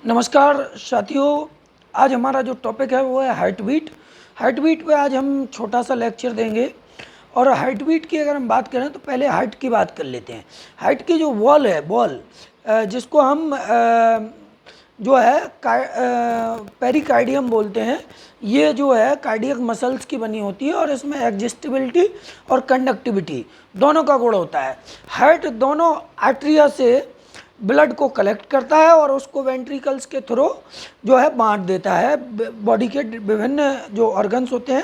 नमस्कार साथियों। आज हमारा जो टॉपिक है वो है हार्ट बीट। हार्ट बीट पे आज हम छोटा सा लेक्चर देंगे। और हार्ट बीट की अगर हम बात करें तो पहले हार्ट की बात कर लेते हैं। हार्ट की जो वॉल है, जिसको हम जो है पेरिकार्डियम बोलते हैं, ये जो है कार्डियक मसल्स की बनी होती है और इसमें एग्जिस्टिबिलिटी और कंडक्टिविटी दोनों का गुण होता है। हार्ट दोनों आर्टरिया से ब्लड को कलेक्ट करता है और उसको वेंट्रिकल्स के थ्रू जो है बांट देता है, बॉडी के विभिन्न जो ऑर्गन्स होते हैं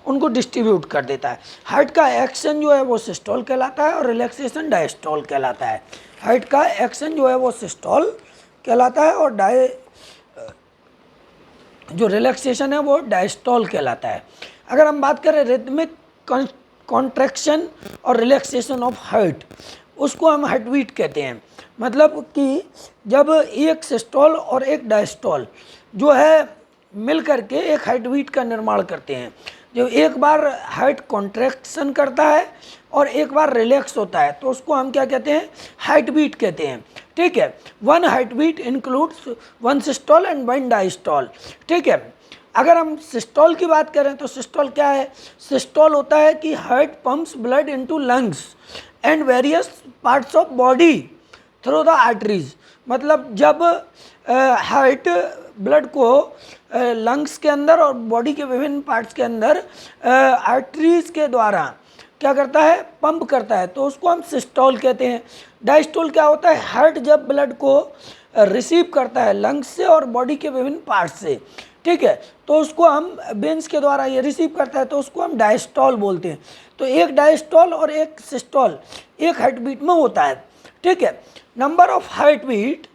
उनको डिस्ट्रीब्यूट कर देता है। हार्ट का एक्शन जो है वो सिस्टोल कहलाता है और रिलैक्सेशन डायस्टोल कहलाता है। हार्ट का एक्शन जो है वो सिस्टोल कहलाता है और जो रिलैक्सेशन है वो डायस्टोल कहलाता है। अगर हम बात करें रिदमिक कॉन्ट्रैक्शन और रिलैक्सेशन ऑफ हार्ट, उसको हम हार्ट बीट कहते हैं। मतलब कि जब एक सिस्टोल और एक डायस्टोल जो है मिल करके एक हार्ट बीट का निर्माण करते हैं। जो एक बार हार्ट कॉन्ट्रैक्शन करता है और एक बार रिलैक्स होता है तो उसको हम क्या कहते हैं, हार्ट बीट कहते हैं। ठीक है, one heart beat includes one systole and one diastole. ठीक है, अगर हम सिस्टोल की बात करें तो सिस्टोल क्या है? सिस्टोल होता है कि heart pumps blood into lungs and various parts of body through the arteries. मतलब जब हार्ट ब्लड को लंग्स के अंदर और बॉडी के विभिन्न पार्ट्स के अंदर आर्टरीज के द्वारा क्या करता है, पंप करता है, तो उसको हम सिस्टोल कहते हैं। डायस्टोल क्या होता है? हार्ट जब ब्लड को रिसीव करता है लंग्स से और बॉडी के विभिन्न पार्ट्स से, ठीक है, तो उसको हम वेन्स के द्वारा ये रिसीव करता है तो उसको हम डायस्टोल बोलते हैं। तो एक डायस्टोल और एक सिस्टोल एक हार्ट बीट में होता है। ठीक है, number of heart beat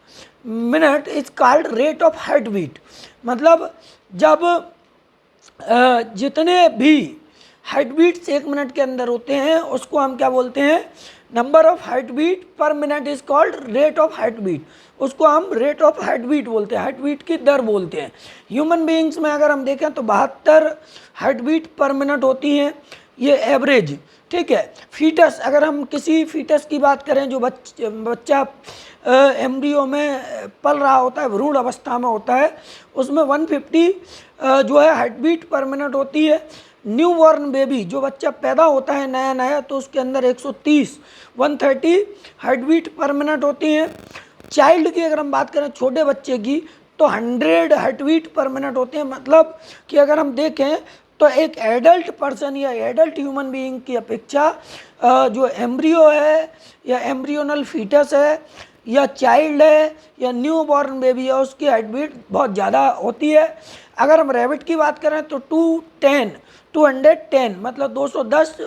minute is called rate of heart beat. मतलब जब जितने भी हार्ट बीट्स एक मिनट के अंदर होते हैं उसको हम क्या बोलते हैं? Number of heart beat per minute is called rate of heart beat. उसको हम रेट ऑफ हार्ट बीट बोलते हैं, हार्ट बीट की दर बोलते हैं। ह्यूमन बीइंग्स में अगर हम देखें तो 72 हार्ट बीट पर मिनट होती हैं, ये एवरेज। ठीक है, फीटस, अगर हम किसी फीटस की बात करें जो बच्चा एम्ब्रियो में पल रहा होता है, भ्रूण अवस्था में होता है, उसमें 150 जो है हार्ट बीट पर मिनट होती है। न्यू बॉर्न बेबी, जो बच्चा पैदा होता है नया नया, तो उसके अंदर 130 हार्ट बीट पर मिनट होती हैं। चाइल्ड की अगर हम बात करें, छोटे बच्चे की, तो 100 हार्ट बीट पर मिनट होते हैं। मतलब कि अगर हम देखें तो एक एडल्ट पर्सन या एडल्ट ह्यूमन बीइंग की अपेक्षा जो एम्ब्रियो है या एम्ब्रियोनल फीटस है या चाइल्ड है या न्यू बॉर्न बेबी है, उसकी हार्ट बीट बहुत ज़्यादा होती है। अगर हम रैबिट की बात करें तो 210 मतलब 210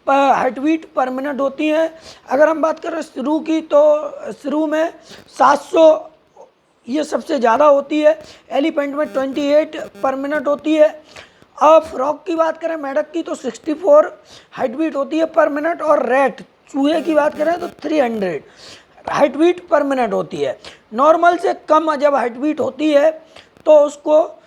हार्ट बीट पर मिनट होती हैं। अगर हम बात करें शुरू की तो शुरू में 700 ये सबसे ज़्यादा होती है। एलिफेंट में 28 पर मिनट होती है। अब फ्रॉग की बात करें, मेढक की, तो 64 हार्ट बीट होती है पर मिनट। और रेट, चूहे की बात करें तो 300 हार्ट बीट पर मिनट होती है। नॉर्मल से कम जब हार्ट बीट होती है तो उसको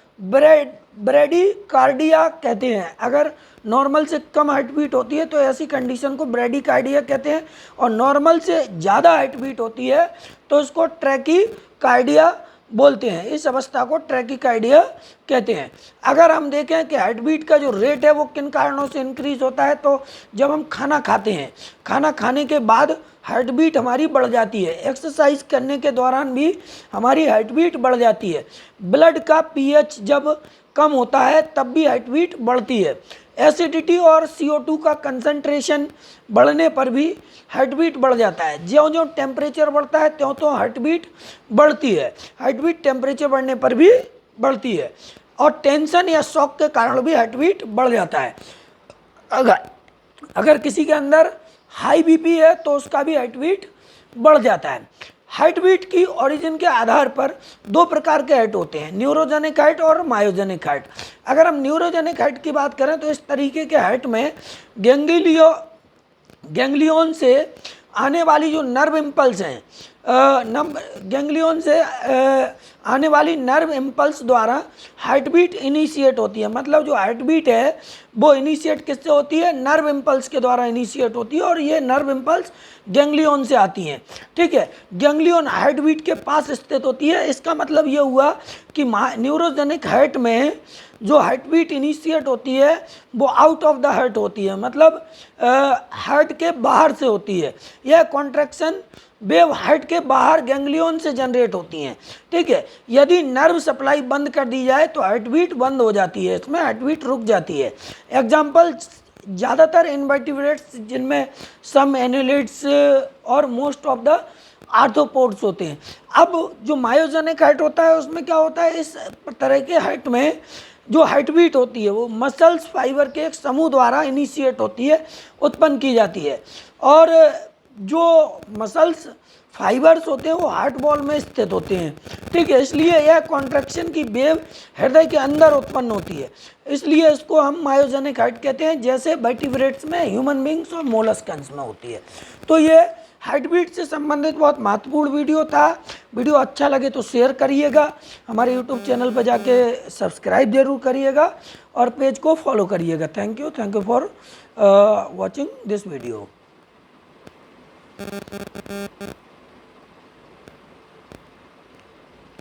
ब्रेडिकार्डिया कहते हैं। अगर नॉर्मल से कम हार्ट बीट होती है तो ऐसी कंडीशन को ब्रेडिकार्डिया कहते हैं। और नॉर्मल से ज़्यादा हार्ट बीट होती है तो उसको ट्रैकीकार्डिया बोलते हैं। इस अवस्था को ट्रैकीकार्डिया कहते हैं। अगर हम देखें कि हार्ट बीट का जो रेट है वो किन कारणों से इंक्रीज होता है, तो जब हम खाना खाते हैं, खाना खाने के बाद हार्ट बीट हमारी बढ़ जाती है। एक्सरसाइज करने के दौरान भी हमारी हार्ट बीट बढ़ जाती है। ब्लड का पीएच जब कम होता है तब भी हार्ट बीट बढ़ती है। एसिडिटी और CO2 का कंसंट्रेशन बढ़ने पर भी हार्ट बीट बढ़ जाता है। ज्यों ज्यों टेम्परेचर बढ़ता है त्यों त्यों हार्ट बीट बढ़ती है। हार्ट बीट टेम्परेचर बढ़ने पर भी बढ़ती है। और टेंशन या शॉक के कारण भी हार्ट बीट बढ़ जाता है। अगर किसी के अंदर हाई बीपी है तो उसका भी हार्ट बीट बढ़ जाता है। हार्ट बीट की ओरिजिन के आधार पर दो प्रकार के हार्ट होते हैं, न्यूरोजेनिक हार्ट और मायोजेनिक हार्ट। अगर हम न्यूरोजेनिक हार्ट की बात करें तो इस तरीके के हार्ट में गैंग्लियन से आने वाली जो नर्व इम्पल्स हैं, गैंग्लियन से आने वाली नर्व इम्पल्स द्वारा हार्ट बीट इनिशिएट होती है। मतलब जो हार्ट बीट है वो इनिशिएट किससे होती है? नर्व इम्पल्स के द्वारा इनिशिएट होती है, और ये नर्व इम्पल्स गैंग्लियन से आती हैं। ठीक है, गैंग्लियन हार्ट बीट के पास स्थित होती है। इसका मतलब ये हुआ कि न्यूरोजेनिक हार्ट में जो हार्ट बीट इनिशिएट होती है वो आउट ऑफ द हार्ट होती है, मतलब हार्ट के बाहर से होती है। यह कॉन्ट्रैक्शन वेव हार्ट के बाहर गैंग्लियन से जनरेट होती हैं। ठीक है, यदि नर्व सप्लाई बंद कर दी जाए तो हार्ट बीट बंद हो जाती है, इसमें हार्ट बीट रुक जाती है। एग्जाम्पल, ज़्यादातर इनवर्टिब्रेट्स जिनमें सम एनालिड्स और मोस्ट ऑफ द आर्थ्रोपोड्स होते हैं। अब जो मायोजेनिक हार्ट होता है उसमें क्या होता है? इस तरह के हार्ट में जो हार्ट बीट होती है वो मसल्स फाइबर के एक समूह द्वारा इनिशिएट होती है, उत्पन्न की जाती है। और जो मसल्स फाइबर्स होते हैं वो हार्ट बॉल में स्थित होते हैं। ठीक है, इसलिए यह कॉन्ट्रैक्शन की वेव हृदय के अंदर उत्पन्न होती है, इसलिए इसको हम मायोजेनिक हार्ट कहते हैं, जैसे वर्टिब्रेट्स में, ह्यूमन बींग्स और मोलस्कन्स में होती है। तो ये हार्ट बीट से संबंधित बहुत महत्वपूर्ण वीडियो था। वीडियो अच्छा लगे तो शेयर करिएगा, हमारे यूट्यूब चैनल पर जाके सब्सक्राइब जरूर करिएगा और पेज को फॉलो करिएगा। Thank you for watching this video.